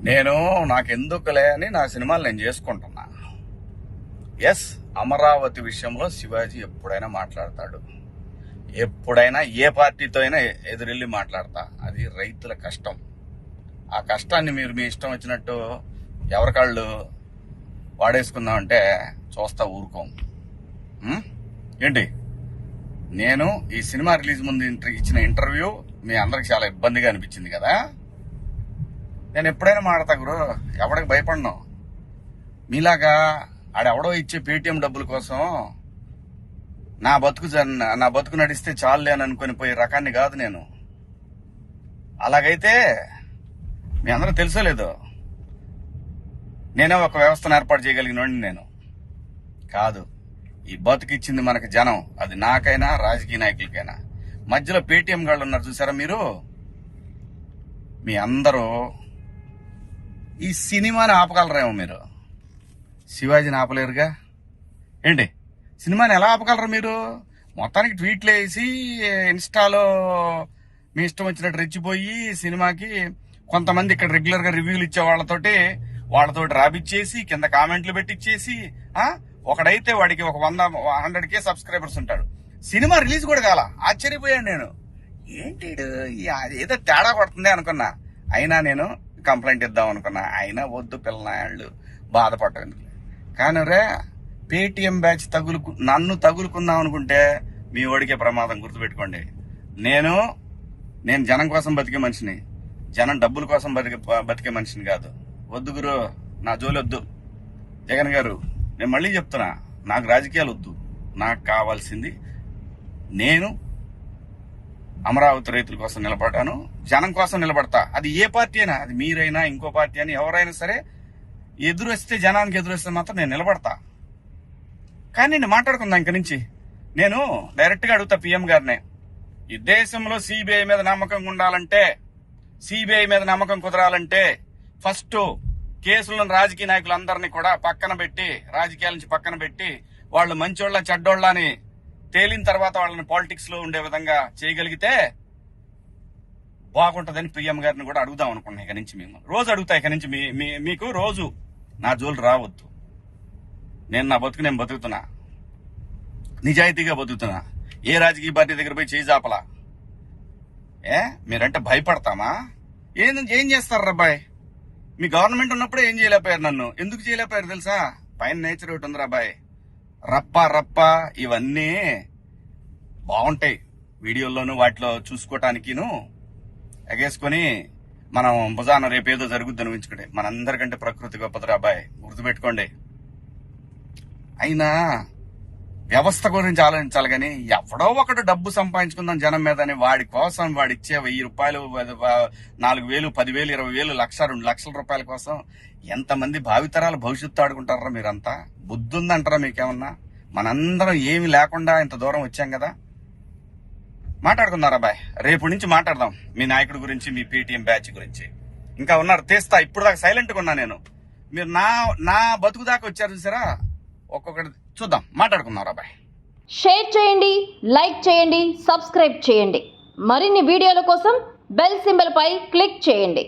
నేను నాకెందుకులే అని నా సినిమాలు నేను చేసుకుంటున్నా. ఎస్, అమరావతి విషయంలో శివాజీ ఎప్పుడైనా మాట్లాడతాడు, ఎప్పుడైనా ఏ పార్టీతో అయినా ఎదురెళ్ళి మాట్లాడతా. అది రైతుల కష్టం. ఆ కష్టాన్ని మీరు మీ ఇష్టం వచ్చినట్టు ఎవరికాళ్ళు వాడేసుకుందామంటే చూస్తా ఊరుకోం. ఏంటి, నేను ఈ సినిమా రిలీజ్ ముందు ఇచ్చిన ఇంటర్వ్యూ మీ అందరికి చాలా ఇబ్బందిగా అనిపించింది కదా. నేను ఎప్పుడైనా మాడతా గురు, ఎవడికి భయపడను. మీలాగా ఆడెవడో ఇచ్చే పేటిఎం డబ్బుల కోసం నా బతుకు నడిస్తే చాలులే అని అనుకుని పోయే రకాన్ని కాదు నేను. అలాగైతే మీ అందరూ తెలుసో లేదో, నేనే ఒక వ్యవస్థను ఏర్పాటు చేయగలిగినోడిని నేను కాదు. ఈ బతుకిచ్చింది మనకి జనం, అది నాకైనా రాజకీయ నాయకులకైనా. మధ్యలో పేటిఎం గాళ్ళు ఉన్నారు చూసారా మీరు, మీ అందరూ ఈ సినిమాని ఆపగలరేమో, మీరు శివాజీని ఆపలేరుగా. ఏంటి, సినిమాని ఎలా ఆపగలరు మీరు? మొత్తానికి ట్వీట్లు వేసి ఇన్స్టాలో మీ ఇష్టం వచ్చినట్టు రెచ్చిపోయి సినిమాకి కొంతమంది ఇక్కడ రెగ్యులర్ గా రివ్యూలు ఇచ్చే వాళ్ళతోటి రాపిచ్చేసి కింద కామెంట్లు పెట్టిచ్చేసి, ఒకడైతే వాడికి ఒక 100K సబ్స్క్రైబర్స్ ఉంటాడు. సినిమా రిలీజ్ కూడా కాల. ఆశ్చర్యపోయాను నేను, ఏంటి ఏదో తేడా కొడుతుంది అనుకున్నా. అయినా నేను కంప్లైంట్ ఇద్దాం అనుకున్నా. అయినా వద్దు పిల్లనాయాళ్ళు బాధపడటం. కానీ రే, పేటిఎం బ్యాచ్ నన్ను తగులుకుందాం అనుకుంటే మీ ఓడికే ప్రమాదం. గుర్తుపెట్టుకోండి, నేను జనం కోసం బతికే మనిషిని, జనం డబ్బుల కోసం బతికే మనిషిని కాదు. వద్దు గురు, నా జోలి వద్దు. జగన్ గారు, నేను మళ్ళీ చెప్తున్నా, నాకు రాజకీయాలు వద్దు. నాకు కావాల్సింది, నేను అమరావతి రైతుల కోసం నిలబడ్డాను, జనం కోసం నిలబడతా. అది ఏ పార్టీ అయినా, అది మీరైనా ఇంకో పార్టీ అని ఎవరైనా సరే, ఎదురొస్తే జనానికి ఎదురొస్తే మాత్రం నేను నిలబడతా. కానీ నేను మాట్లాడుకుందా ఇంక నుంచి. నేను డైరెక్ట్ గా అడుగుతా పిఎం గారినే, ఈ దేశంలో సిబిఐ మీద నమ్మకం ఉండాలంటే, సిబిఐ మీద నమ్మకం కుదరాలంటే ఫస్ట్ కేసులను రాజకీయ నాయకులందరినీ కూడా పక్కన పెట్టి, రాజకీయాల నుంచి పక్కన పెట్టి, వాళ్ళు మంచోళ్ళ చెడ్డోళ్ళ అని తేలిన తర్వాత వాళ్ళని పాలిటిక్స్ లో ఉండే విధంగా చేయగలిగితే బాగుంటదని పిఎం గారిని కూడా అడుగుదాం అనుకున్నాను. ఇక నుంచి మేము రోజు అడుగుతా. ఇక నుంచి మీకు రోజు నా జోలు రావద్దు. నేను నా బతుకు నేను బతుకుతున్నా, నిజాయితీగా బతుకుతున్నా. ఏ రాజకీయ పార్టీ దగ్గర పోయి చేయి జాపలా. మీరంటే భయపడతామా? ఏం చేస్తారు అబ్బాయి? మీ గవర్నమెంట్ ఉన్నప్పుడే ఏం చేయలేకపోయారు. నన్ను ఎందుకు చేయలేకపోయారు తెలుసా? పైన నేచర్ ఒకటి ఉంది అబ్బాయి. రప్ప ఇవన్నీ బాగుంటాయి వీడియోల్లోనూ వాటిలో చూసుకోవటానికిను ఎగేసుకొని మనం భుజాన రేపేదో జరుగుద్దని ఊహించుకుంటే. మనందరికంటే ప్రకృతి గొప్పదిరా అబ్బాయి, గుర్తుపెట్టుకోండి. అయినా వ్యవస్థ గురించి ఆలోచించాలి కానీ, ఎవడో ఒకడు డబ్బు సంపాదించుకుందాం జనం మీద అని వాడి కోసం వాడిచ్చే 1000 రూపాయలు, 4000, 10,000, 20,000, 1,00,000, 2 లక్షల రూపాయల కోసం ఎంతమంది భావితరాల భవిష్యత్తు ఆడుకుంటారా మీరంతా? బుద్ధుందంటారా మీకేమన్నా? మనందరం ఏమి లేకుండా ఇంత దూరం వచ్చాం కదా. మాట్లాడుకున్నారా అబ్బాయి? రేపు నుంచి మాట్లాడదాం మీ నాయకుడి గురించి, మీ పేటిఎం బ్యాచ్ గురించి. ఇంకా ఉన్నారు, తీస్తా. ఇప్పుడు దాకా సైలెంట్ గా ఉన్నా నేను. మీరు నా బతుకు దాకా వచ్చారు చూసారా, ఒక్కొక్కటి చూద్దాం, మాట్లాడుకున్నారా అబ్బాయి? షేర్ చేయండి, లైక్ చేయండి, సబ్స్క్రైబ్ చేయండి. మరిన్ని వీడియోల కోసం బెల్ సింబల్ పై క్లిక్ చేయండి.